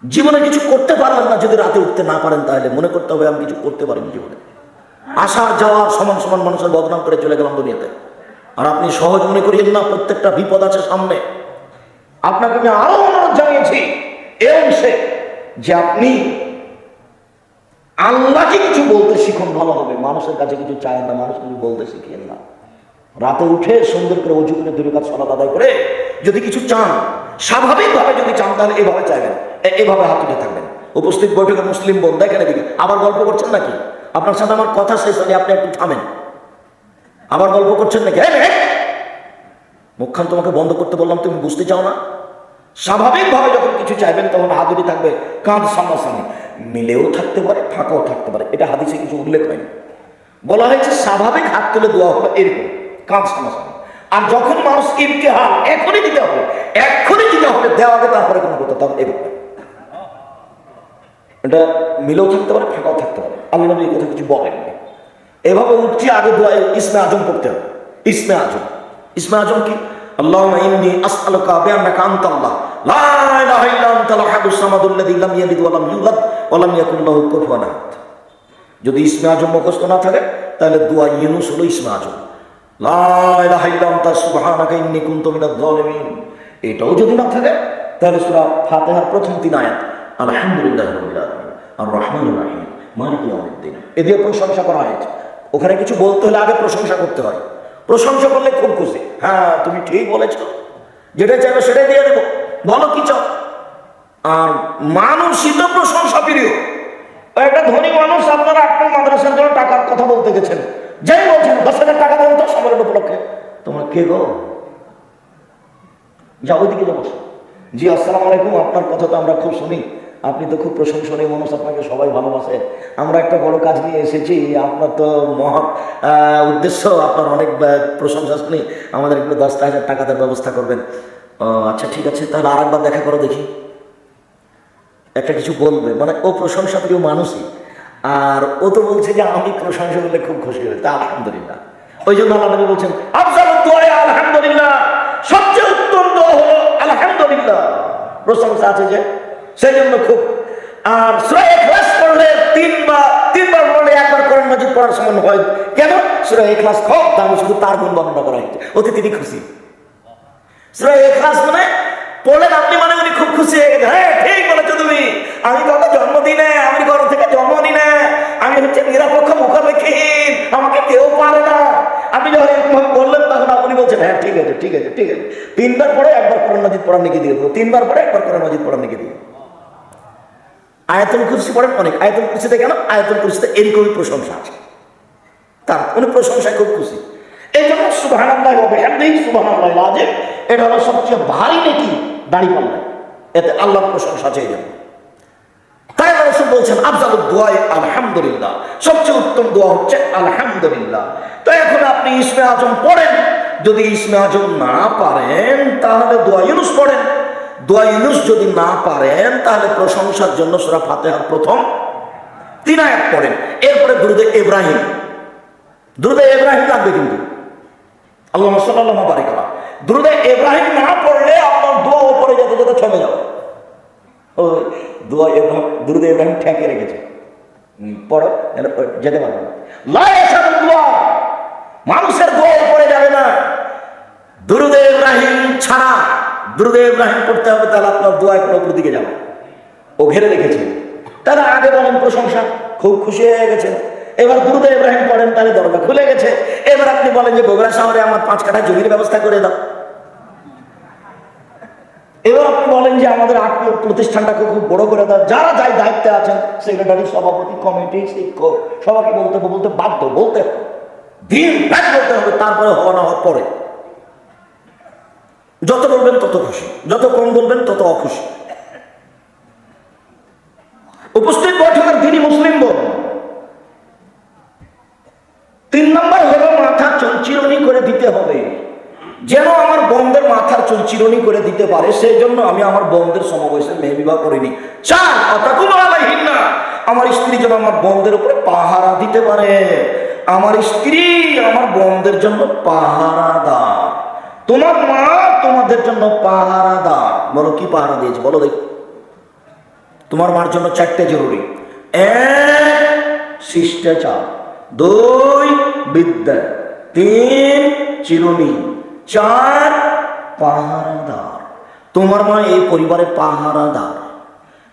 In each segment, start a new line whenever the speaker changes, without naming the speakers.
জীবনে কিছু করতে পারবেন না যদি রাতে উঠতে না পারেন, তাহলে মনে করতে হবে আমি কিছু করতে পারিনি জীবনে। আসা যাওয়া সমান সমান মানুষের বদনাম করে চলে গেলাম দুনিয়াতে। আর আপনি সহজ মনে করিয়েন না, প্রত্যেকটা বিপদ আছে সামনে। আপনাকে আমি আরো অনুরোধ জানিয়েছি এ অংশে যে আপনি আল্লাহকে কিছু বলতে শিখুন, ভালো হবে। মানুষের কাছে কিছু চায় না, মানুষ কিছু বলতে শিখিয়েন না। রাতে উঠে সুন্দর করে অজু করে 2 রাকাত সালাত আদায় করে যদি কিছু চান, স্বাভাবিকভাবে যদি চান, তাহলে এভাবে চাইবেন, এভাবে হাত তুলে থাকবেন। উপস্থিত বৈঠকে মুসলিম বোন দেখেন এদিকে, আবার গল্প করছেন নাকি? আপনার সাথে আমার কথা শেষ হলে আপনি একটু থামেন। আবার গল্প করছেন নাকি? মুখখান তোমাকে বন্ধ করতে বললাম, তুমি বুঝতে চাও না? স্বাভাবিকভাবে যখন কিছু চাইবেন তখন হাতুড়ি থাকবে কাঁধ সামনাসামনি, মিলেও থাকতে পারে ফাঁকাও থাকতে পারে। এটা হাদিসে কিছু উল্লেখ হয়নি। বলা হয়েছে স্বাভাবিক হাত তুলে দোয়া হলো এরকম কাঁধ সামনাসামনি। আর যখন মানুষ ইমতিহান এখনই দিতে হবে, এখনই দিতে হবে, দেওয়া হবে তারপরে কোনো করতে হবে এভাবে। এটা মিলেও থাকতে পারে ফাঁকাও থাকতে পারে। আল্লাহ নবী এই কথা কিছু বলেননি। এভাবে উঠছি, আগে দোয়া ইসমে আজম পড়তে হবে। ইসমে আজম, ইসমে আজম কি? আল্লাহুম্মা ইন্নী আসআলুকা বিআন্নাকা আনতাল্লাহ লা ইলাহা ইল্লা আনতাল আহাদুস সামাদুল্লাযী লাম ইয়ালিদ ওয়া লাম ইউলাদ ওয়া লাম ইয়াকুল লাহু কুফুয়ান আহাদ। যদি ইসমে আজম মুখস্থ না থাকে তাহলে দোয়া ইউনূস হলো ইসমে আজম। লা ইলাহা ইল্লা আনতা সুবহানাকা ইন্নী কুনতু মিনাজ জালিমিন। এটাও যদি না থাকে তাহলে সূরা ফাতিহার প্রথম 3 আয়াত আলহামদুলিল্লাহি রাব্বিল আলামিন আর রহমানির রহিম মালিকি ইয়াউমিদ্দিন, এ দিয়ে প্রশংসা করা হয়েছে। ওখানে কিছু বলতে হলে আগে প্রশংসা করতে হয়। প্রশংসা করলে খুব খুশি, হ্যাঁ তুমি ঠিক বলেছ, যেটা চাইবে সেটাই দিয়ে দেবো, বলো কি চাও। আর মানুষই তো প্রশংসা প্রিয়। একটা ধনী মানুষ আপনারা আপনার মাদ্রাসার জন্য টাকার কথা বলতে গেছেন, যাই বলছেন 10,000 টাকা দেবেন তো সমারোহ উপলক্ষে। তোমার কে গো? যাও ওইদিকে যাবো। জি আসসালামু আলাইকুম, আপনার কথা তো আমরা খুব শুনি, আপনি তো খুব প্রশংসনীয় মানুষ, আপনাকে সবাই ভালোবাসে। আমরা একটা বড় কাজ নিয়ে এসেছি, আপনার তো মহৎ উদ্দেশ্য, আপনার অনেক প্রশংসা শুনি, আমাদের একটু 10,000 টাকা দেওয়ার ব্যবস্থা করবেন। আচ্ছা ঠিক আছে, তাহলে আর একবার দেখা করো দেখি। একটা কিছু বলবে, মানে ও প্রশংসা প্রিয় মানুষই, আর ও তো বলছে যে আমি প্রশংসা করলে খুব খুশি হই, তা আলহামদুলিল্লাহ। ওই জন্য আল্লাহ নবী বলছেন আফজালুদ দুআ আলহামদুলিল্লাহ, সবচেয়ে উত্তম দোয়া হলো আলহামদুলিল্লাহ, প্রশংসা আছে যে, সেই জন্য খুব। আর সূরা ইখলাস পড়লে তিনবার পড়লে একবার কোরআন মাজিদ পড়ার সমান হয়। কেন? সূরা ইখলাস খুব দামি, শুধু তার গুণ বর্ণনা করা হয়েছে, ওতে তিনি খুশি। সূরা ইখলাস মানে পড়লেন আপনি, মানে উনি খুব খুশি হয়ে গেছে। হ্যাঁ ঠিক বলেছো তুমি, আমি কত জন্মদিনে, আমি ঘর থেকে জন্মদিনে, আমি হচ্ছে নিরপেক্ষ মুখাপেক্ষীহীন, আমাকে কেউ পারে না। আপনি যখন এরকম বললেন তখন আপনি বলছেন হ্যাঁ ঠিক আছে ঠিক আছে ঠিক আছে। 3বার পরে একবার কোরআন মাজিদ পড়ার নাকি দিয়ে দেবো, 3বার পরে একবার কোরআন মাজিদ পড়ার নাকি দিয়ে। আয়াতুল কুরসি পড়েন অনেক, আয়াতুল কুরসিতে কেন? আয়াতুল কুরসিতে এরকমই প্রশংসা আছে, তার উনি প্রশংসায় খুব খুশি। এই জন্য সুবহানাল্লাহি ওয়া বিহামদিহি সুবহানাল্লাহিল আযীম, এটা হলো সবচেয়ে ভারী নেকি দাঁড়িপাল্লা, এতে আল্লাহর প্রশংসা চেয়ে যাবে। তাই রাসূল বলছেন আফজালুদ দুআ আলহামদুলিল্লাহ, সবচেয়ে উত্তম দোয়া হচ্ছে আলহামদুলিল্লাহ। তো এখন আপনি ইসমে আজম পড়েন, যদি ইসমে আজম না পারেন তাহলে দোয়া ইউনূস পড়েন। দোয়া ইউনূস যদি না পারেন তাহলে প্রশংসার জন্য সূরা ফাতিহার প্রথম 3 আয়াত পড়েন। এরপরে দুরূদে ইব্রাহিম, দুরূদে ইব্রাহিম লাগবে কিন্তু, আল্লাহুম্মা সাল্লাল্লাহু বারিক আলা। দুরূদে ইব্রাহিম না পড়লে আপনার দোয়া উপরে যেতে যেতে থেমে যাবে। ওই দোয়া ইব্রাহিম, দুরূদে ইব্রাহিম ঠেকে রেখেছে, পড়ো যেতে পারবে না। লা ইয়াসাদু দোয়া, মানুষের দোয়া উপরে যাবে না, দুরূদে ইব্রাহিম ছাড়া। দুরূদে ইব্রাহিম পড়তে হবে, তাহলে আপনার দোয়া কোনো উপর দিকে যাবে। ও ঘেরে রেখেছে, তাহলে আগে বলেন প্রশংসা, খুব খুশি হয়ে গেছেন। এবার দুরূদে ইব্রাহিম পড়েন, তাহলে দরজা খুলে গেছে। এবার আপনি বলেন যে বগুড়া শহরে আমার 5 কাঠা জমির ব্যবস্থা করে দাও। এবার আপনি বলেন যে আমাদের আত্মীয় প্রতিষ্ঠানটাকে খুব বড় করে দাও। যারা যাই দায়িত্বে আছেন, সেক্রেটারি, সভাপতি, কমিটি, শিক্ষক, সবাইকে বলতে বাধ্য, বলতে দিন রাত বলতে হবে, তারপরে হওয়া না হওয়ার পরে। যত বলবেন তত খুশি, যত কম বলবেন তত অখুশি। উপস্থিত বৈঠকের দিনই মুসলিম বোন, 3 নম্বর হলো মাথা চঞ্চিরণী করে দিতে হবে। যেন আমার বোনদের মাথার চঞ্চিরণী করে দিতে পারে, সেই জন্য আমি আমার বোনদের সমবয়সের মেয়ে বিবাহ করিনি। 4 আতাকুম আলাইহিন্না, আমার স্ত্রী যেন আমার বোনদের উপরে পাহারা দিতে পারে। আমার স্ত্রী আমার বোনদের জন্য পাহারাদার, তোমার মা তোমাদের জন্য পাহারাদার। বলো কি পাহারা দিয়েছে বলো দেখি। তোমার মার জন্য 4টে জরুরি। 1 শিষ্টাচার, 2 বিদ্যা, 3 চিরুনি, 4 পাহারাদার। তোমার মা এই পরিবারে পাহারাদার।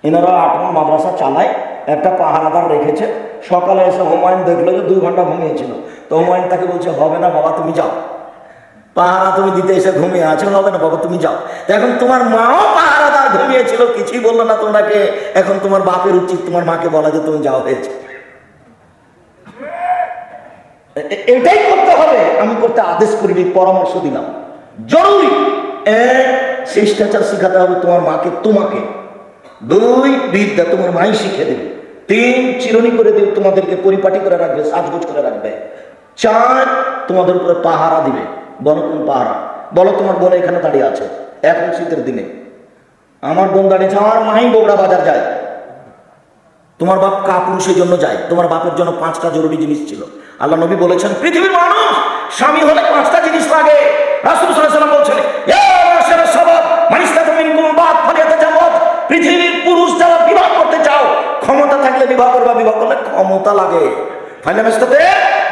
এনারা 8 মাদ্রাসা চালায়, একটা পাহারাদার রেখেছে। সকালে এসে হুমায়ুন দেখলো যে 2 ঘন্টা ঘুমিয়েছিল, তো হুমায়ুন তাকে বলছে হবে না বাবা তুমি যাও, পাহারা তুমি দিতে এসে ঘুমিয়ে আছো, হবে না বাবা তুমি যাও। এখন তোমার মাও পাহারাদার ঘুমিয়েছিল, কিছুই বললো না তোমাকে। এখন তোমার বাপের উচিত তোমার মাকে বলা যে তুমি যাও, হয়েছে। এটাই করতে হবে, আমি করতে আদেশ করিনি, পরামর্শ দিলাম। জরুরি 1 শিষ্টাচার শিখাতে হবে তোমার মাকে তোমাকে। 2 বিদ্যা, তোমার মাই শিখে দেবে। 3 চিরুনি করে দেবে, তোমাদেরকে পরিপাটি করে রাখবে, সাজগোজ করে রাখবে। 4 তোমাদের উপরে পাহারা দিবে। বলো কোন পাহারা? বলো তোমার বোন এখানে দাঁড়িয়ে আছে, এখন শীতের দিনে আমার বোন দাঁড়িয়েছে, আমার মাই বগুড়া বাজার যায়, তোমার বাপ কাপুরুষের জন্য যায়, তোমার বাপের জন্য 5টা জরুরি জিনিস ছিল। আল্লাহ নবী বলেছেন পৃথিবীর মানুষ স্বামী হলে 5টা জিনিস লাগে। রাসূল সাল্লাল্লাহু আলাইহি ওয়াসাল্লাম বলছেন পৃথিবীর পুরুষ যারা বিবাহ করতে চাও, ক্ষমতা থাকলে বিবাহ করবা, বিবাহ করলে ক্ষমতা লাগে। ফাইনামেস্টাতে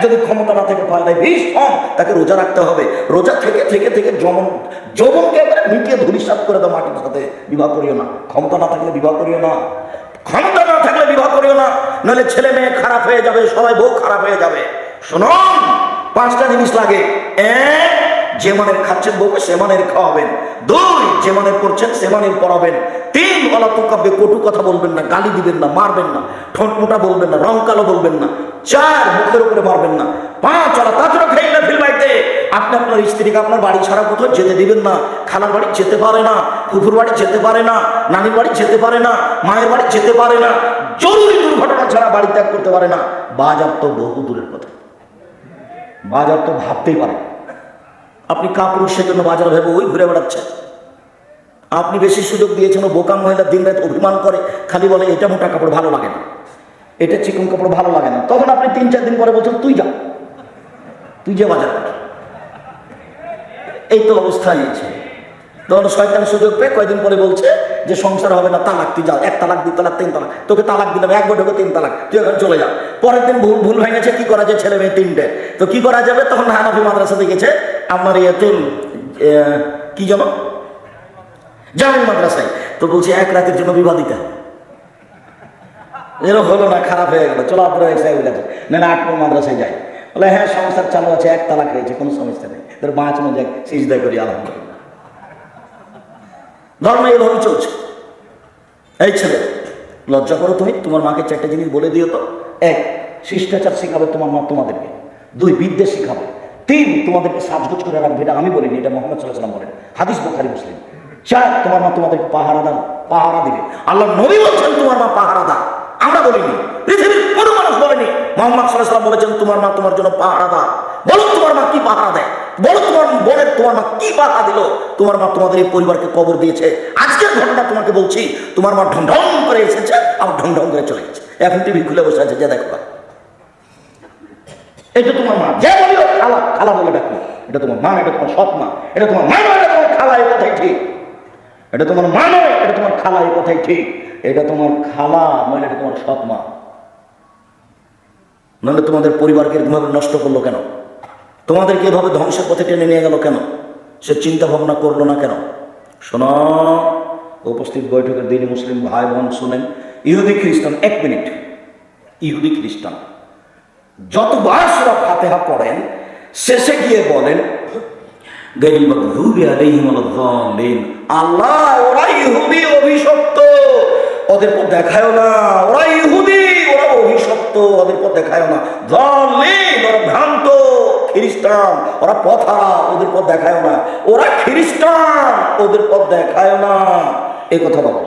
যদি ক্ষমতা না থাকে ফায়দায় ভীষণ, তাকে রোজা রাখতে হবে। রোজা থেকে থেকে থেকে যৌবনকে মিটিয়ে ধূলিসাৎ করে দাও মাটির সাথে। বিবাহ করিও না, ক্ষমতা না থাকলে বিবাহ করিও না, ক্ষমতা না থাকলে বিবাহ করিও না, নাহলে ছেলে মেয়ে খারাপ হয়ে যাবে, সবাই বউ খারাপ হয়ে যাবে। শুনুন 5টা জিনিস লাগে। 1 যে মানের খাচ্ছেন বউকে সে মানের খাওয়াবেন। 2 যে মানের করছেন সে মানের পড়াবেন। 3 অলাতুকাব্যে কটু কথা বলবেন না, গালি দিবেন না, মারবেন না, ঠোঁট মোটা বলবেন না, রং কালো বলবেন না। 4 মুখের উপরে মারবেন না। 5 তাজরা খাইলা ফিল বাইতে, আপনি আপনার স্ত্রীকে আপনার বাড়ি ছাড়া কোথাও যেতে দিবেন না। খালার বাড়ি যেতে পারে না, ফুফুর বাড়ি যেতে পারে না, নানির বাড়ি যেতে পারে না, মায়ের বাড়ি যেতে পারে না, জরুরি দুর্ঘটনা ছাড়া বাড়ি ত্যাগ করতে পারে না। বাজার তো বহু দূরের কথা, বাজার তো ভাবতেই পারে। আপনি কাপুরুষের জন্য বাজার ভেবে ওই ঘুরে বেড়াচ্ছে। আপনি বেশি সুযোগ দিয়েছেন, বোকা মহিলা দিন রাত অভিমান করে, খালি বলে এটা মোটা কাপড় ভালো লাগে না, এটা চিকন কাপড় ভালো লাগে না। তখন আপনি 3-4 দিন পরে বলছেন তুই যা, তুই যে বাজার কর। এই তো অবস্থা হয়েছে। তখন শয়তান সুযোগ পেয়ে কয়েকদিন পরে বলছে যে সংসার হবে না, তালাক, তুই যা, 1 তালাক 2 তালাক 3 তালাক, তোকে তালাক দিলাম, 1 বছর 3 তালাক, তুই এখন চলে যা। পরের দিন ভুল ভেঙেছে, কি করা যায়, ছেলে মেয়ে 3টে, তো কি করা যাবে? তখন হানাফি মাদ্রাসা দেখেছে আপনার কি যেন জামি মাদ্রাসায়, তো বলছে 1 রাতের জন্য বিবাহ দিতে হবে। এরকম হলো না, খারাপ হয়ে গেল, চলো আপনারা না 8 মাদ্রাসায় যায়। বলে হ্যাঁ সংসার চালু আছে, 1 তালাক হয়েছে, কোনো সমস্যা নেই, তোর বাঁচানো যায়, সিজদা করি আলহামদুলিল্লাহ। ধর্ম এইভাবে চলছে। এই ছেলে লজ্জা করো তুমি, তোমার মাকে 4টে জিনিস বলে দিও তো। 1 শিষ্টাচার শিখাবে তোমার মা তোমাদেরকে। 2 বিদ্যা শিখাবে। 3 তোমাদেরকে সাজগোজ করে রাখবে। এটা আমি বলিনি, এটা মুহাম্মদ সাল্লাল্লাহু আলাইহি ওয়াসাল্লাম বলেন, হাদিস বুখারী মুসলিম। 4 তোমার মা তোমাদেরকে পাহারা দিবে। আল্লাহ নবী বলছেন তোমার মা পাহারাদার, আমরা বলিনি, পৃথিবীর কোনো মানুষ বলেনি। মুহাম্মদ সাল্লাল্লাহু আলাইহি ওয়াসাল্লাম বলেছেন তোমার মা তোমার জন্য পাহারাদার। বলো তোমার মা কি পাহারা দেয়, বলো তোমার বোনের তোমার মা কি পাহারা দিল। তোমার মা তোমাদের এই পরিবারকে কবর দিয়েছে। আজকের ঘটনা তোমাকে বলছি, তোমার মা ঢং ঢং করে এসেছে, আবার ঢং ঢং করে চলে গেছে। এখন টিভি খুলে বসে আছে, যে দেখো এটা তোমার মা, যে বলিও খালা, খালা বলে ডাকো, এটা তোমার মা, এটা তোমার সৎ মা, এটা তোমার মা নয়, এটা তোমার খালা, এই কথাই ঠিক। এটা তোমার মা নয়, এটা তোমার খালা, এই কথাই ঠিক। এটা তোমার খালা নয়, এটা তোমার সৎ মা। নাহলে তোমাদের পরিবারকে এভাবে নষ্ট করলো কেন? তোমাদেরকে এভাবে ধ্বংসের পথে টেনে নিয়ে গেল কেন? সে চিন্তা ভাবনা করলো না কেন? শোনো, উপস্থিত বৈঠকের দিনই মুসলিম ভাই বোন শুনেন, ইহুদি খ্রিস্টান, 1 মিনিট, ইহুদি খ্রিস্টান যতবার সূরা ফাতিহা পড়েন শেষে গিয়ে বলেন গায়রিল মাগদুবি আলাইহিম ওয়ালাদ-দাল্লিন, আল্লাহ ওরা ইহুদি অভিশপ্ত, ওদের পথ দেখায়ও না, ওরা ইহুদি, ওরা অভিশপ্ত, ওদের পথ দেখায়ও না। দাল্লিন, ওরা ভ্রান্ত, খ্রিস্টান, ওরা পথহারা, ওদের পথ দেখায়ও না, ওরা খ্রিস্টান, ওদের পথ দেখায়ও না। এই কথা বলো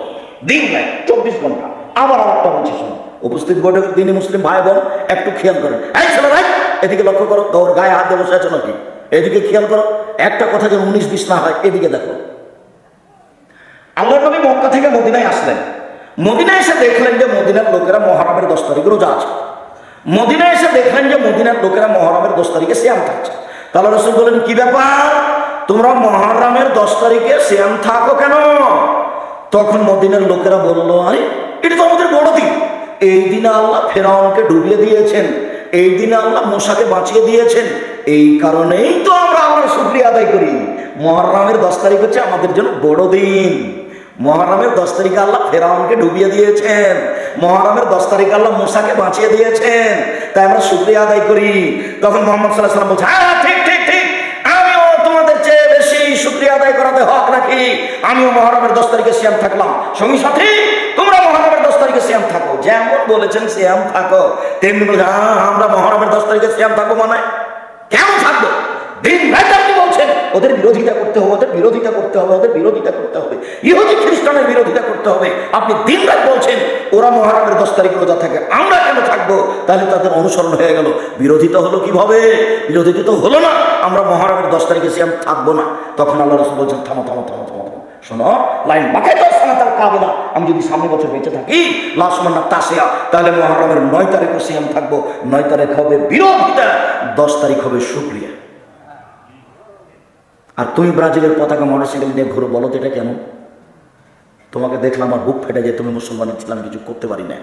দিন নাই 24 ঘন্টা। আবার একটা বলছি শোনো, উপস্থিত বৈঠকের দিনে মুসলিম ভাই বোন একটু খেয়াল করেন। এই ছেলে ভাই এদিকে লক্ষ্য করো, তোর গায়ে হাত দিয়ে বসে আছো নাকি? এদিকে খেয়াল করো, একটা কথা যেন 19-20 না হয়। এদিকে দেখো, আল্লাহর নবী মক্কা থেকে মদিনায় আসলেন। মদিনায় এসে দেখলেন যে মদিনার লোকেরা মুহররমের 10 তারিখে রোজা আছে। মদিনায় এসে দেখলেন যে মদিনার লোকেরা মুহররমের 10 তারিখে সিয়াম থাকছে। তাহলে রাসূল বলেন কি ব্যাপার, তোমরা মুহররমের 10 তারিখে সিয়াম থাকো কেন? তখন মদিনার লোকেরা বলল, আরে এটা দিনের বড় দিন। এই দিনে আল্লাহ ফেরাউনকে ডুবিয়ে দিয়েছেন, এই দিনে আল্লাহ মূসাকে বাঁচিয়ে দিয়েছেন। এই কারণেই তো আমরা শুকরিয়া আদায় করি। মুহররমের 10 তারিখ হচ্ছে আমাদের জন্য বড় দিন। মুহররমের 10 তারিখে আল্লাহ ফেরাউনকে ডুবিয়ে দিয়েছেন, মুহররমের 10 তারিখে আল্লাহ মূসাকে বাঁচিয়ে দিয়েছেন, তাই আমরা শুকরিয়া আদায় করি। তখন মুহাম্মদ সাল্লাল্লাহু আলাইহি ওয়াসাল্লাম বলছে, হ্যাঁ ঠিক ঠিক ঠিক, আমিও তোমাদের চেয়ে বেশি শুকরিয়া আদায় করাতে হক রাখি। আমিও মুহররমের 10 তারিখে সিয়াম থাকলাম। সঙ্গী সাথী, তোমরা মুহররমের 10 তারিখে সিয়াম থাকো, যেমন বলেছেন সিয়াম থাকো। তেমনি বলে আমরা মুহররমের 10 তারিখে সিয়াম থাকবো, মানে কেন থাকবো? দিন রাত আপনি বলছেন ওদের বিরোধিতা করতে হবে, ওদের বিরোধিতা করতে হবে, ওদের বিরোধিতা করতে হবে, ইহুদি খ্রিস্টানের বিরোধিতা করতে হবে। আপনি দিন রাত বলছেন ওরা মুহররমের 10 তারিখে রোজা থাকে, আমরা কেন থাকবো? তাহলে তাদের অনুসরণ হয়ে গেল। বিরোধিতা হলো কিভাবে? বিরোধিতা তো হলো না, আমরা মুহররমের 10 তারিখে সিয়াম থাকবো না। তখন আল্লাহ রাসূল বলছেন, থামো থামো থামো থামো, শোনো, লাইন বাকাইতো সানাতাল কাবিলা, আমি যদি সামনে বছর বেঁচে থাকি লাসমান্না তাসিয়া, তাহলে মুহররমের 9 তারিখে সিয়াম থাকবো। 9 তারিখ হবে বিরোধিতা, 10 তারিখ হবে শুকরিয়া। আর তুমি ব্রাজিলের পতাকা মোটরসাইকেল নিয়ে ঘুরো, বলো তো এটা কেন? তোমাকে দেখলাম আমার বুক ফেটে যায়, তুমি মুসলমান ছিলাম, কিছু করতে পারি না।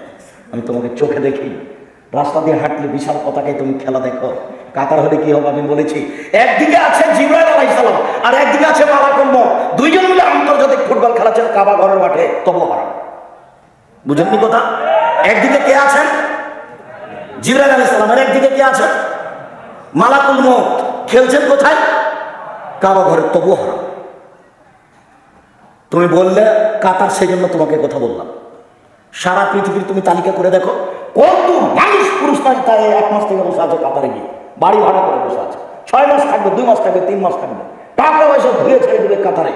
আমি তোমাকে চোখে দেখি, রাস্তা দিয়ে হাঁটলে বিশাল পতাকায় তুমি খেলা দেখো। কাতার হলে কি হবে আমি বলেছি, একদিকে আছে জিবরাইল আলাইহিস সালাম আর একদিকে আছে মালাকুল মউত, দুইজন মিলে আন্তর্জাতিক ফুটবল খেলাচ্ছেন কাবা ঘরের মাঠে, তবু হারাম। বুঝেননি কথা? একদিকে কে আছেন? জিবরাইল আলাইহিস সালাম, আর একদিকে কে আছেন? মালাকুল মউত। খেলছেন কোথায়? কাবা ঘরে, তবু হারাম। তুমি বললে কাতার, সেই জন্য তোমাকে কথা বললাম। সারা পৃথিবীর তুমি তালিকা করে দেখো, কত মানুষ পুরুষ নারী তাই 1 মাস থেকে বসে আছে কাতারে গিয়ে, বাড়ি ভাড়া করে বসে আছে। 6 মাস থাকবে, 2 মাস থাকবে, 3 মাস থাকবে, টাকা পয়সা ধুয়ে ছেড়ে দেবে কাতারে,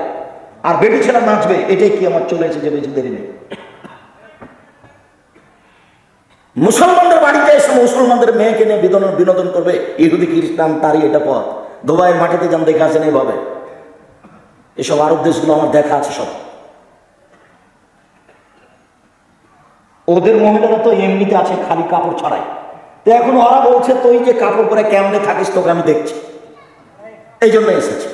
আর বেটি ছেলে নাচবে। এটাই কি আমার চলে এসেছে, বেশি দেরি নেই। মুসলমানদের বাড়িতে এসে মুসলমানদের মেয়েকে নিয়ে বিনোদন করবে ইহুদি খ্রিস্টান, তারই এটা পথ। দুবাইয়ের মাটিতে যেমন দেখা আছেন এইভাবে, এসব আরব দেশগুলো আমার দেখা আছে সব। ওদের মহিলারা তো এমনিতে আছে খালি কাপড় ছাড়াই, তো এখন ওরা বলছে তুই যে কাপড় পরে কেমনে থাকিস তোকে আমি দেখছি, এই জন্য এসেছে।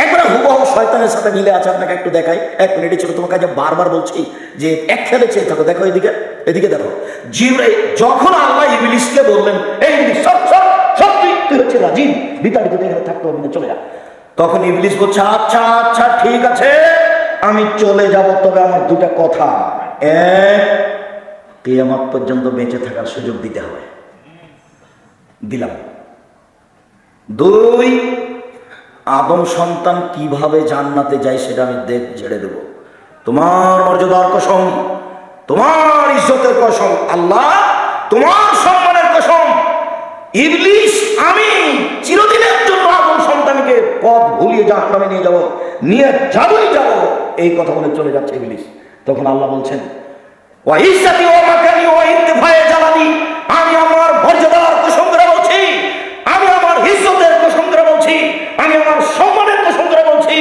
একবার হুবহু শয়তানের সাথে মিলে আছে। আপনাকে একটু দেখাই, 1 মিনিটই ছিল, তোমাকে যে বারবার বলছি যে এক খেলে চেয়ে থাকো। দেখো এদিকে, এদিকে দেখো। জিবরাইল যখন আল্লাহ ইবলিসকে বললেন, এই ইবলিস সব সব সব তুই হচ্ছে রাজিব, বিতাড়িত, এখানে থাকতে হবে না, চলে যা। তখন ইবলিস বলছে, আচ্ছা আচ্ছা ঠিক আছে আমি চলে যাব, তবে আমার 2টা কথা। 1, কিয়ামত পর্যন্ত বেঁচে থাকার সুযোগ দিতে হবে, দিলাম। 2, আদম সন্তান কিভাবে জান্নাতে যায় সেটা আমি ছেড়ে দেব। তোমার মর্যাদার কসম, তোমার ইজ্জতের কসম, আল্লাহ তোমার সম্মানের কসম, ইবলিস আমি চিরদিনের জন্য আদম সন্তানকে পথ ভুলিয়ে জাহান্নামে নিয়ে যাব, নিয়ে যাবই যাব, এই কথা বলে চলে যাচ্ছে ইবলিস। তখন আল্লাহ বলছেন, ওয়া ইজ্জতি ওয়া মাকানি ওয়া ইত্তিফায়ে জালালি, আমি আমার মর্যাদার কসম করে বলছি, আমি আমার ইজ্জতের কসম করে বলছি, আমি আমার সম্মানের কসম করে বলছি,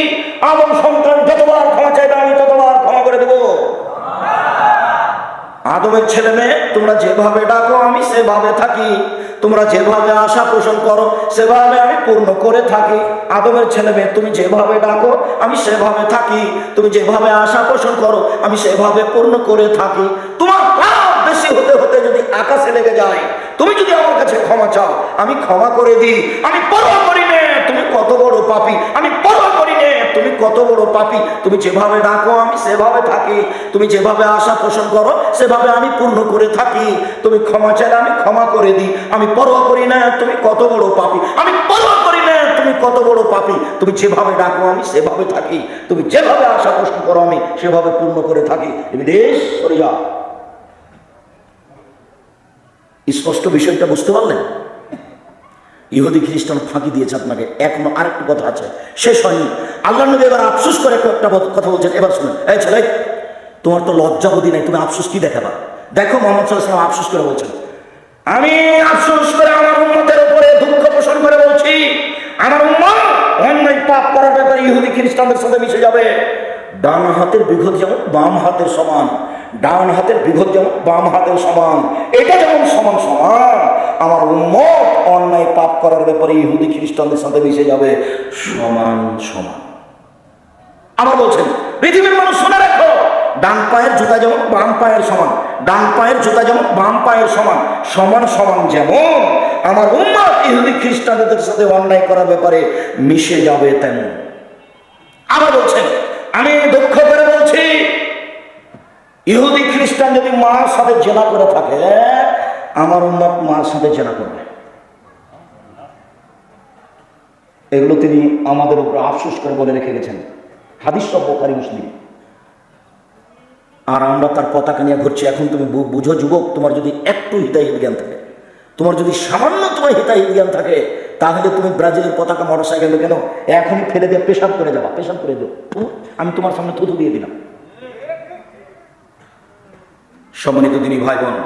আদম সন্তান যতবার ক্ষমা চাইবে আমি ততবার ক্ষমা করে দেব। আদমের ছেলে মেয়ে তোমরা যেভাবে ডাকো আমি সেভাবে থাকি, তোমরা যেভাবে আশা পোষণ করো সেভাবে আমি পূর্ণ করে থাকি। আদমের ছেলে মেয়ে তুমি যেভাবে ডাকো আমি সেভাবে থাকি, তুমি যেভাবে আশা পোষণ করো আমি সেভাবে পূর্ণ করে থাকি। তোমার পাপ বেশি হতে হতে যদি আকাশে লেগে যায়, তুমি যদি আমার কাছে ক্ষমা চাও আমি ক্ষমা করে দিই। আমি পরোয়া করি না তুমি কত বড় পাপী, আমি পরোয়া করি না তুমি কত বড় পাপী। তুমি যেভাবে ডাকো আমি সেভাবে থাকি, তুমি যেভাবে আশা পোষণ করো সেভাবে আমি পূর্ণ করে থাকি। তুমি ক্ষমা চাইলে আমি ক্ষমা করে দিই। আমি পরোয়া করি না তুমি কত বড় পাপী, আমি পরোয়া করি না তুমি কত বড় পাপী। তুমি যেভাবে ডাকো আমি সেভাবে থাকি, তুমি যেভাবে আশা পোষণ করো আমি সেভাবে পূর্ণ করে থাকি। ইবলিস সরে যা। স্পষ্ট বিষয়টা বুঝতে পারলেন? ইহুদি খ্রিস্টান ফাঁকি দিয়েছে আপনাকে। এখনো আরেকটা কথা আছে, শেষ হয়নি। আল্লাহ নবী এবার আফসোস করে একটা কথা বলছেন, এবার শুনুন। এই ছেলে, তোমার তো লজ্জাবোধই নাই, তুমি আফসোস কি দেখাবা? দেখো মুহাম্মদ সাল্লাল্লাহু আলাইহি ওয়াসাল্লাম আফসোস করে বলছেন, আমি আফসোস করে আমার উম্মতের উপরে দুঃখ পোষণ করে বলছি, আমার উম্মত অন্যায় পাপ করার ব্যাপারে ইহুদি খ্রিস্টানদের সাথে মিশে যাবে। ডান হাতের বিঘত যেমন বাম হাতের সমান, ডান হাতের বিঘত যেমন বাম হাতের সমান, এটা যেমন সমান সমান, আমার উম্মত অন্যায় পাপ করার ব্যাপারে ইহুদি খ্রিস্টানদের সাথে মিশে যাবে সমান সমান। আবার বলছেন, পৃথিবীর মানুষ শুনে রাখো, ডান পায়ের জুতা যেমন বাম পায়ের সমান, ডান পায়ের জুতা যেমন বাম পায়ের সমান, সমান সমান যেমন আমার উম্মত ইহুদি খ্রিস্টানদের সাথে অন্যায় করার ব্যাপারে মিশে যাবে তেমন। আবার বলছেন, আমি দুঃখ করে বলছি, ইহুদি খ্রিস্টান যদি মার সাথে জেনা করে থাকে, আমার উম্মত মার সাথে জেনা করবে। এগুলো তিনি আমাদের উপর আফসোস করে বলে রেখে গেছেন, হাদিস সব বুখারী মুসলিম। আর আমরা তার পতাকা নিয়ে ঘুরছি। এখন তুমি বুঝো যুবক, তোমার যদি একটু হিতাহিত জ্ঞান থাকে, তোমার যদি সামান্য তোমার হিতাহিত জ্ঞান থাকে, তাহলে তুমি ব্রাজিলের পতাকা মোটরসাইকেলে কেন এখনই ফেলে দিয়ে পেশাব করে যাবা, পেশাব করে দেবো, আমি তোমার সামনে থুতু দিয়ে দিলাম। সম্মানিত দিনী ভাই বোন,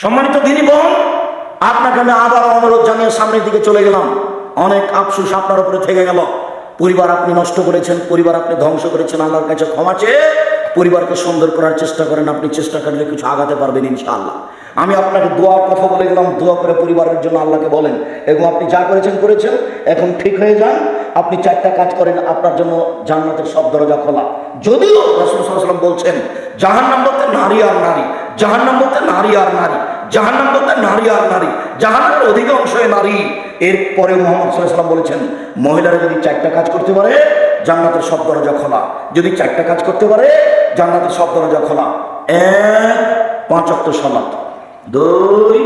সম্মানিত দিনী বোন, আপনাকে আমি আবার অনুরোধ জানিয়ে সামনের দিকে চলে গেলাম। অনেক আফসোস আপনার উপরে থেকে গেল। পরিবার আপনি নষ্ট করেছেন, পরিবার আপনি ধ্বংস করেছেন। আল্লাহর কাছে ক্ষমা চেয়ে পরিবারকে সুন্দর করার চেষ্টা করেন। আপনি চেষ্টা করলে কিছু আগাতে পারবেন ইনশাআল্লাহ। আমি আপনাকে দোয়ার কথা বলে গেলাম, দোয়া করে পরিবারের জন্য আল্লাহকে বলেন, এবং আপনি যা করেছেন করেছেন, এখন ঠিক হয়ে যান। আপনি 4টা কাজ করেন, আপনার জন্য জান্নাতের সব দরজা খোলা। যদিও রাসূল সাল্লাল্লাহু আলাইহি ওয়াসাল্লাম বলছেন জাহান্নাম বলতে নারী আর নারী, জাহান্নাম বলতে নারী আর নারী, জাহান্নাম বলতে নারী আর নারী, জাহান্নামের অধিকাংশই নারী। এরপরে মুহাম্মদ সাল্লাল্লাহু আলাইহি ওয়াসাল্লাম বলেছেন, মহিলারা যদি 4টা কাজ করতে পারে, জান্নাতের সব দরজা খোলা। যদি 4টা কাজ করতে পারে, জান্নাতের সব দরজা খোলা। 1, 5 ওয়াক্ত সালাত, 2,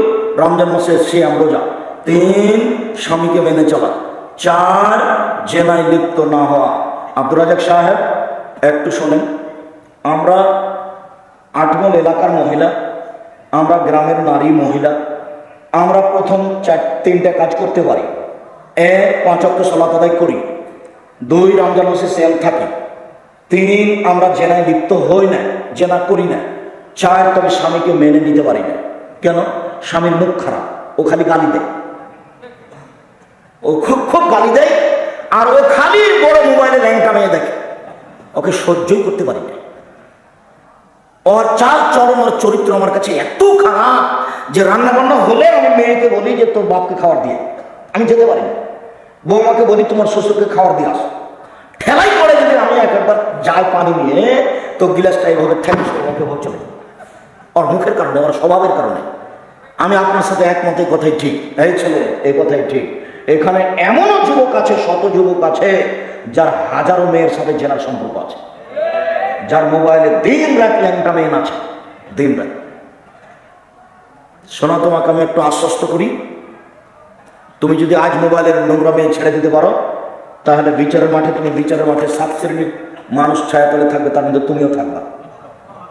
রমজান মাসে সিয়াম রোজা, 3, স্বামীকে মেনে চলা, 4, জেনায় লিপ্ত না হওয়া। আব্দুর রাজাক সাহেব, একটু শোনেন। আমরা আটমল এলাকার মহিলা, আমরা গ্রামের নারী মহিলা, আমরা প্রথম 3টা কাজ করতে পারি। 1, 5 ওয়াক্ত সালাত আদায় করি। 2, রমজান মাসে সিয়াম থাকি। 3, আমরা জেনায় লিপ্ত হই না, জেনা করি না। 4, তবে স্বামীকে মেনে নিতে পারি না। কেন? স্বামীর মুখ খারাপ, ও খালি গালি দেয়, ও খুব গালি দেয়, আর ও খালি বড় মোবাইলে ল্যাংটা মেয়ে দেখে, ওকে সহ্যই করতে পারি না। ওর চাল চরণ, ওর চরিত্র আমার কাছে এত খারাপ যে রান্না বান্না হলে আমি মেয়েকে বলি যে তোর বাপকে খাবার দিয়ে, আমি যেতে পারি না। বৌমাকে বলি তোমার শ্বশুরকে খাবার দিয়ে আসো। ঠেলাই পড়ে যদি আমি একবার যাই পানি নিয়ে, তো গিলাসটা এইভাবে ঠেলে চলে, ওর মুখের কারণে, ওর স্বভাবের কারণে। আমি আপনার সাথে একমত, এই কথাই ঠিক। এই ছেলে, এই কথাই ঠিক। এখানে এমনও যুবক আছে, শত যুবক আছে, যার হাজারো মেয়ের সাথে জেনার সম্পর্ক আছে, যার মোবাইলে দিন রাত ল্যাংটা মেয়ে আছে, দিন রাত। শোনা, তোমাকে আমি একটু আশ্বস্ত করি, তুমি যদি আজ মোবাইলের নোংরা মেয়ে ছেড়ে দিতে পারো, তাহলে বিচারের মাঠে, তুমি বিচারের মাঠে 7 শ্রেণীর মানুষ ছায়াতলে থাকবে, তার মধ্যে তুমিও থাকবা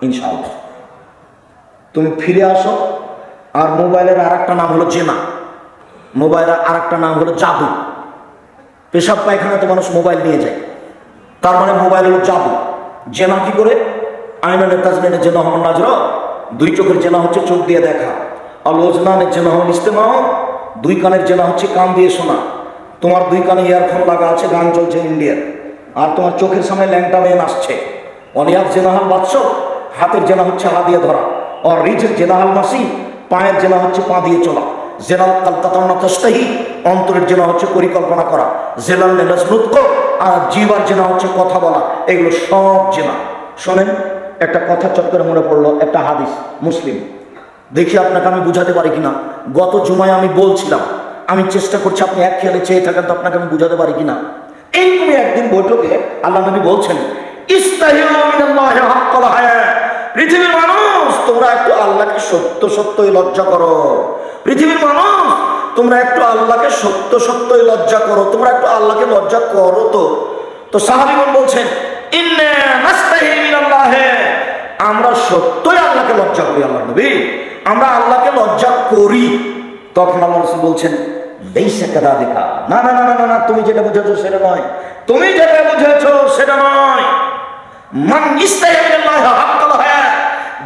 ইনশাআল্লাহ। তুমি ফিরে আসো। আর মোবাইলের আর একটা নাম হলো জেনা, মোবাইলের আর একটা নাম হলো জাদু। পেশাব পায়খানাতে মানুষ মোবাইল নিয়ে যায়, তার মানে মোবাইল হলো জাদু। জেনা কি করে? আইনানের তাজমিনের জেনা হল নাজর, 2 চোখের জেনা হচ্ছে চোখ দিয়ে দেখা। আর ওজনানের জেনা হল ইস্তেমা, 2 কানের জেনা হচ্ছে কান দিয়ে শোনা। তোমার 2 কানে ইয়ারফোন লাগা আছে, গান চলছে ইন্ডিয়ার, আর তোমার চোখের সামনে ল্যাংটা মেয়ে আসছে। অনিয়ার জেনা হল বাদশ, হাতের জেনা হচ্ছে হা দিয়ে ধরা। আর রিজের জেনা হল মাসি, পায়ের জেনা হচ্ছে পা দিয়ে চলা। জেনাল কালতাতান্না তস্তাহি, অন্তরের জেনা হচ্ছে পরিকল্পনা করা। জেনাল নেলাসনুৎক, আর জিবার জেনা হচ্ছে কথা বলা। এগুলো সব জেনা। শোনেন, একটা কথা চট করে মনে পড়লো, একটা হাদিস মুসলিম, দেখি আপনাকে আমি বুঝাতে পারি কিনা। গত জুমায় আমি বলছিলাম, আমি চেষ্টা করছি আপনি এক খেয়ালে চেয়ে থাকেন, তো আপনাকে আমি বুঝাতে পারি কিনা। এইরকমই একদিন বৈঠকে আল্লাহ নবী বলছেন, ইস্তাহিউ মিনাল্লাহি হাক্কাল হায়া, পৃথিবীর মানুষ তোমরা একটু আল্লাহকে সত্যই লজ্জা করো। পৃথিবীর মানুষ তোমরা একটু আল্লাহকে সত্যই লজ্জা করো, তোমরা একটু আল্লাহকে লজ্জা করো। তো সাহাবীগণ বলছেন, ইন্না নাস্তাহি মিনাল্লাহি, আমরা সত্যই আল্লাহকে লজ্জা করি। আল্লাহ নবী, আমরা আল্লাহকে লজ্জা করি। তখন আল্লাহ রাসূল বলছেন, লাইসা কাযালিকা, না না না না না, তুমি যেটা বুঝেছো সেটা নয়, তুমি যেটা বুঝেছো সেটা নয়। মান ইস্তাহি মিনাল্লাহি হাক্কাল হায়া,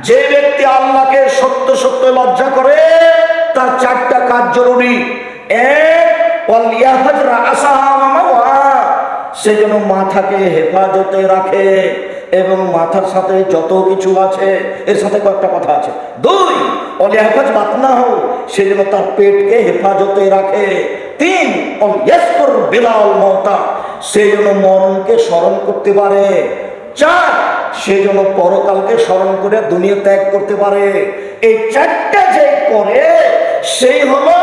যে ব্যক্তি আল্লাহকে সত্য লজ্জা করে, তার 4টা কাজ জরুরি। 1, ওয়াল ইয়াহফাজ রাসাহা ওয়া মাওয়া, সে যেন মাথাকে হেফাজতে রাখে, এবং মাথার সাথে যত কিছু আছে এর সাথে কয়েকটা কথা আছে। 2, ওয়াল ইয়াহফাজ বাতনাহু, সে যেন তার পেটকে হেফাজতে রাখে। 3, ওয়াল ইয়াসকুর বিলাল মাউতা, সে যেন মরণকে স্মরণ করতে পারে। 4, সে যেন পরকালকে স্মরণ করে দুনিয়া ত্যাগ করতে পারে। এই চারটা যে করে সেই হলো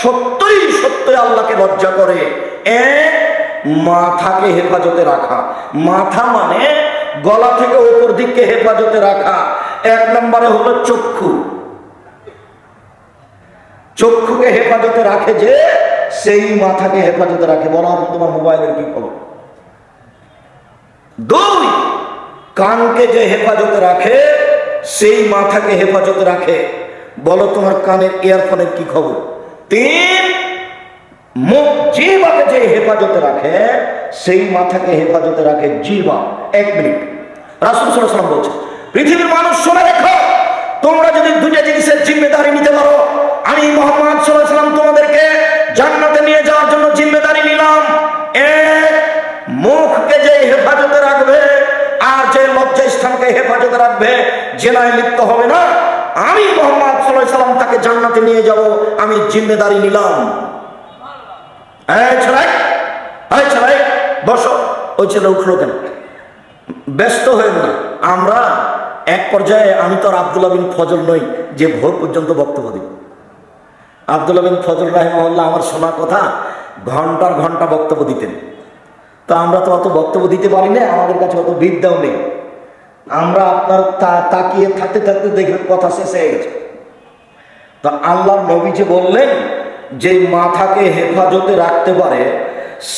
সত্যই সত্যই আল্লাহকে লজ্জা করে। এক, মাথাকে হেফাজতে রাখা। মাথা মানে গলা থেকে উপর দিকে হেফাজতে রাখা। এক নম্বরে হলো চক্ষু। চক্ষুকে হেফাজতে রাখে যে, সেই মাথাকে হেফাজতে রাখে। বলো তোমার মোবাইলের কি খবর? দুই, কানকে যে হেফাজতে রাখে সেই মাথাকে হেফাজতে রাখে। বলো তোমার কানের ইয়ারফোনের কি খবর? তিন, মুখ জিহ্বাকে যে হেফাজতে রাখে সেই মাথাকে হেফাজতে রাখে জিহ্বা। 1 মিনিট, রাসূল সাল্লাল্লাহু আলাইহি ওয়াসাল্লাম বলছেন, পৃথিবীর মানুষ শুনে রেখো, তোমরা যদি দুইটা জিনিসের জিম্মেদারি নিতে পারো, আমি মুহাম্মদ সাল্লাল্লাহু আলাইহি ওয়াসাল্লাম তোমাদেরকে জান্নাতে নিয়ে যাওয়ার জন্য জিম্মেদারি নিলাম। এক, মুখকে যে হেফাজতে রাখবে আর যে লজ্জা স্থানকে হেফাজতে রাখবে, জেনায় লিপ্ত হবে না, আমি মুহাম্মদ সাল্লাল্লাহু আলাইহি ওয়াসাল্লাম তাকে জান্নাতে নিয়ে যাব, আমি জিম্মেদারি নিলাম। ছেলে বসো। ওই ছেলে উঠলো কেন? ব্যস্ত হয়ে না। আমরা এক পর্যায়ে, আমি তো আর আব্দুল্লাহ বিন ফজল নই যে ভোর পর্যন্ত বক্তব্য দিব। আব্দুল্লাহ বিন ফজল রাহিমাহুল্লাহ আমার শোনা কথা ঘন্টার ঘন্টা বক্তব্য দিতেন। তো আমরা তো অত বক্তব্য দিতে পারি না, আমাদের কাছে অত বিদ্যাও নেই। আমরা আপনার তাকিয়ে থাকতে থাকতে দেখবেন কথা শেষ হয়ে গেছে। তো আল্লাহর নবী যে বললেন যে মাথাকে হেফাজতে রাখতে পারে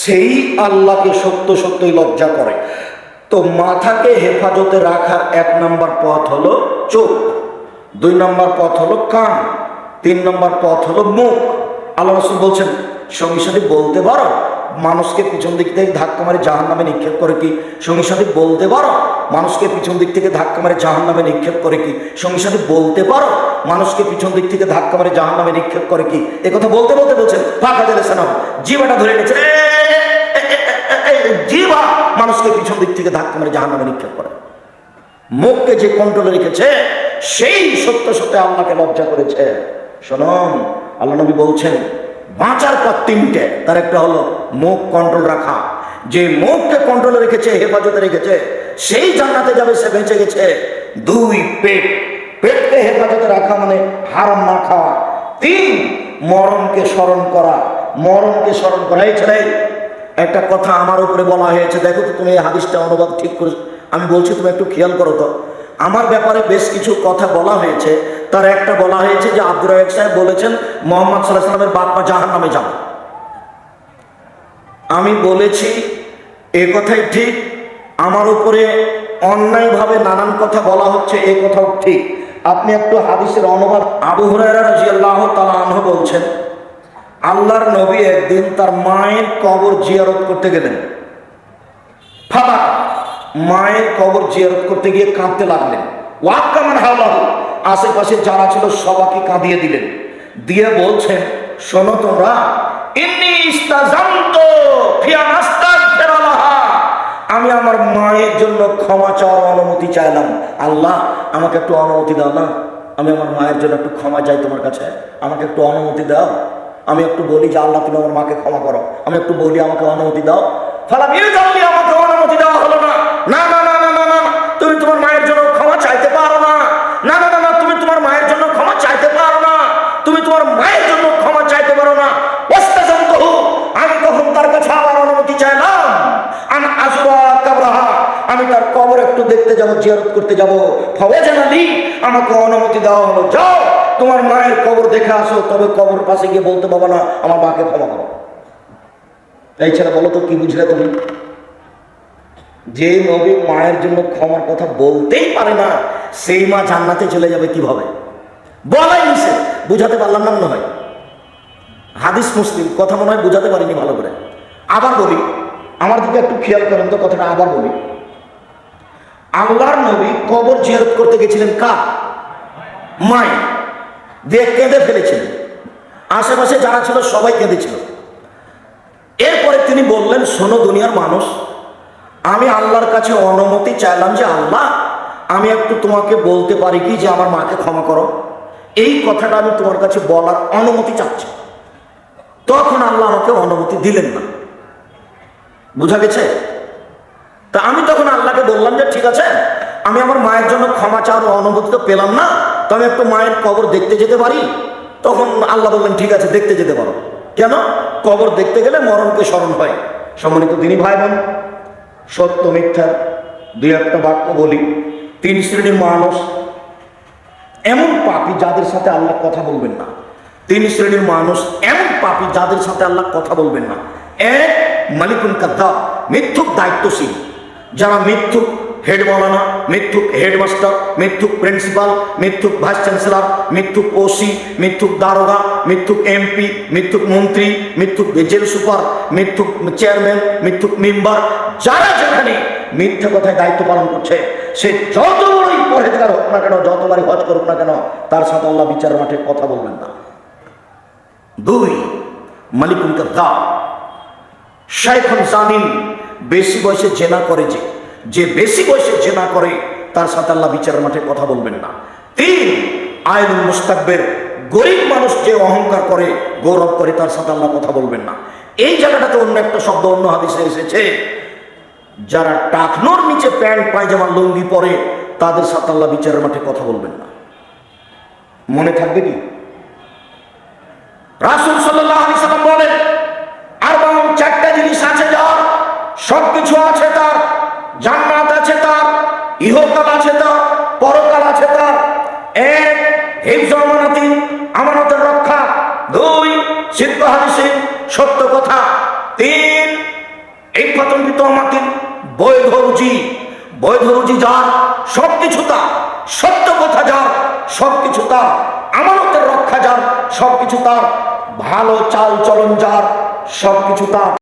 সেই আল্লাহকে সত্য সত্যই লজ্জা করে। তো মাথাকে হেফাজতে রাখার 1 নম্বর পথ হলো চোখ, 2 নম্বর পথ হলো কান, 3 নম্বর পথ হলো মুখ। আল্লাহ রাসূল বলছেন, সঙ্গী সাথী বলতে পারো মানুষকে পিছন দিক থেকে ধাক্কা মারে জাহান্নামে নিক্ষেপ করে কি? সঙ্গী সাথী বলতে পারো মানুষকে পিছন দিক থেকে ধাক্কা মারে জাহান্নামে নিক্ষেপ করে কি? সঙ্গী সাথী বলতে পারো মানুষকে পিছন দিক থেকে ধাক্কা মারে জাহান্নামে নিক্ষেপ করে কি? এ কথা বলতে বলতে বলছেন ফাঁকা দিলে শোনাও, জিভাটা ধরে নিয়েছে, জিভা মানুষকে পিছন দিক থেকে ধাক্কা মারে জাহান্নামে নিক্ষেপ করে। মুখকে যে কন্ট্রোলে রেখেছে সেই সত্য সত্য আল্লাহকে লজ্জা করেছে। শুনুন, আল্লাহ নবী বলছেন বাঁচার পথ 3টে, তার একটা হলো মুখ কন্ট্রোল রাখা। যে মুখকে কন্ট্রোলে রেখেছে, হেফাজতে রেখেছে, সেই জান্নাতে যাবে, সে বেঁচে গেছে। 2, পেট, পেটকে হেফাজতে রাখা মানে হারাম না খাওয়া। 3, মরণকে স্মরণ করা, মরণকে স্মরণ করা। এই ছেলে, একটা কথা আমার উপরে বলা হয়েছে, দেখো তো তুমি এই হাদিসটা অনুবাদ ঠিক করে, আমি বলছি তুমি একটু খেয়াল করো তো। আমার ব্যাপারে বেশ কিছু কথা বলা হয়েছে, তার একটা বলা হয়েছে যে আব্দুর রাজ্জাক সাহেব বলেছেন মুহাম্মদ সাল্লাল্লাহু আলাইহি ওয়াসাল্লামের বাপ মা জাহান্নামে যাবে। আমি বলেছি এ কথাই ঠিক, আমার উপরে অন্যায়ভাবে নানান কথা বলা হচ্ছে, এ কথাও ঠিক। আপনি একটু হাদিসের অনুবাদ, আবু হুরায়রা রাদিয়াল্লাহু তাআলা আনহু বলছেন, আল্লাহর নবী একদিন তার মায়ের কবর জিয়ারত করতে গেলেন। ফাদা, মায়ের কবর জিয়ারত করতে গিয়ে কাঁদতে লাগলেন। ওয়াক্কামান হাওলাহু, আশেপাশে যারা ছিল সবাইকে কাঁদিয়ে দিলেন, দিয়ে বলছেন, শোনো তোমরা, ইন্নী ইস্তাজামতু ফি আন আস্তাগফিরা লাহা, আমি আমার মায়ের জন্য ক্ষমা চাওয়ার অনুমতি চাইলাম। আল্লাহ আমাকে একটু অনুমতি দাও না, আমি আমার মায়ের জন্য একটু ক্ষমা চাই তোমার কাছে, আমাকে একটু অনুমতি দাও। আমি একটু বলি যে আল্লাহ তুমি আমার মাকে ক্ষমা করো, আমি একটু বলি আমাকে অনুমতি দাও। ফালাম ইউজাল্লি, আমাকে অনুমতি দেওয়া হলো না। না না না না না না, তুমি তোমার মায়ের জন্য ক্ষমা চাইতে পারো না। না না না না, তুমি তোমার মায়ের জন্য ক্ষমা চাইতে পারো না, তুমি তোমার মায়ের জন্য ক্ষমা চাইতে পারো না। ওয়াস্তাজামতুহু, আমি তখন তার কাছে আবার অনুমতি চাইলাম, আন আযুরা কবরহা, আমি তার কবর একটু দেখতে যাব, জিয়ারত করতে যাব। ফাওয়াজানালি, আমাকে অনুমতি দেওয়া হলো, যাও তোমার মায়ের কবর দেখে আসো, তবে কবর পাশে গিয়ে বলতে পারবো না আমার মাকে ক্ষমা করো। এই ছেলে, বলো তো কি বুঝলে তুমি? যে নবী মায়ের জন্য ক্ষমার কথা বলতেই পারে না, সেই মা জান্নাতে চলে যাবে কিভাবে? বলাই নিছে, বুঝাতে পারলাম না মনে হয়। হাদিস মুসলিম, কথা মনে হয় বুঝাতে পারিনি ভালো করে। আবার বলি, আমার দিকে একটু খেয়াল করেন তো, কথাটা আবার বলি। আল্লাহর নবী কবর জিয়ারত করতে গেছিলেন কার? মায়ের। দিয়ে কেঁদে ফেলেছিলেন, আশেপাশে যারা ছিল সবাই কেঁদেছিল। এরপরে তিনি বললেন, শোনো দুনিয়ার মানুষ, আমি আল্লাহর কাছে অনুমতি চাইলাম যে আল্লাহ আমি একটু তোমাকে বলতে পারি কি যে আমার মাকে ক্ষমা করো, এই কথাটা আমি তোমার কাছে বলার অনুমতি চাচ্ছি। তখন আল্লাহ আমাকে অনুমতি দিলেন না। বুঝা গেছে? তা আমি তখন আল্লাহকে বললাম যে ঠিক আছে, আমি আমার মায়ের জন্য ক্ষমা চাওয়ার অনুমতি তো পেলাম না, তো আমি একটু মায়ের কবর দেখতে যেতে পারি? তখন আল্লাহ বললেন ঠিক আছে, দেখতে যেতে পারো। কেন? কবর দেখতে গেলে মরণকে স্মরণ হয়। সম্মানিত দিনী ভাই বোন, সত্য মিথ্যা দুই একটা বাক্য বলি। 3 শ্রেণীর মানুষ এমন পাপী যাদের সাথে আল্লাহ কথা বলবেন না। 3 শ্রেণীর মানুষ এমন পাপী যাদের সাথে আল্লাহ কথা বলবেন না। এক, মালিকুন কাদ্দাব, মিথ্যুক দায়িত্বশীল, যারা মিথ্যুক হেড মৌলানা, মিথ্যুক হেডমাস্টার, মিথ্যুক প্রিন্সিপাল, মিথ্যুক ভাইস চ্যান্সেলর, মিথ্যুক ওসি, মিথ্যুক দারোগা, মিথ্যুক এমপি, মিথ্যুক মন্ত্রী, মিথ্যুক জেল সুপার, মিথ্যুক চেয়ারম্যান, মিথ্যুক মেম্বার, যারা যেখানে মিথ্যা কথায় দায়িত্ব পালন করছে, সে যত বড়ই পরহেজগার হোক না কেন, যতবারই হজ করুক না কেন, তার সাথে আল্লাহ বিচারের মাঠে কথা বলবেন না। 2, মালিকুন কাদ্দাব, শাইখুন জানিন, বেশি বয়সে জেনা করে, যে বেশি বয়সে জেনা করে তার সাথে আল্লাহ বিচারের মাঠে কথা বলবেন না। 3, আইনুল মুস্তাকবির, গরিব মানুষ যে অহংকার করে, গৌরব করে, তার সাথে আল্লাহ কথা বলবেন না। এই জায়গাটাতে অন্য একটা শব্দ অন্য হাদিসে এসেছে, যারা টাকনোর নিচে প্যান্ট পায়জামা লুঙ্গি পরে, তাদের সাথে আল্লাহ বিচারের মাঠে কথা বলবেন না। মনে থাকবে কি? রাসূল সাল্লাল্লাহু আলাইহি সাল্লাম বলেন, আর 4টা জিনিস আছে যার, সবকিছু আছে তার, জান্নাত আছে তার, ইহকাল আছে তার, পরকাল আছে তার। 1, হিফজ আমানাতিন, আমানতের রক্ষা। 2, সিদক হাদিসিন, সত্য কথা। 3, ইফাতুন বিতহমাতিন, বৈধ রুজি। বৈধ রুজি যার, সবকিছু তার, সত্য কথা যার, সবকিছু তার, আমানতের রক্ষা যার, সবকিছু তার, ভালো চাল চলন যার, সবকিছু তার।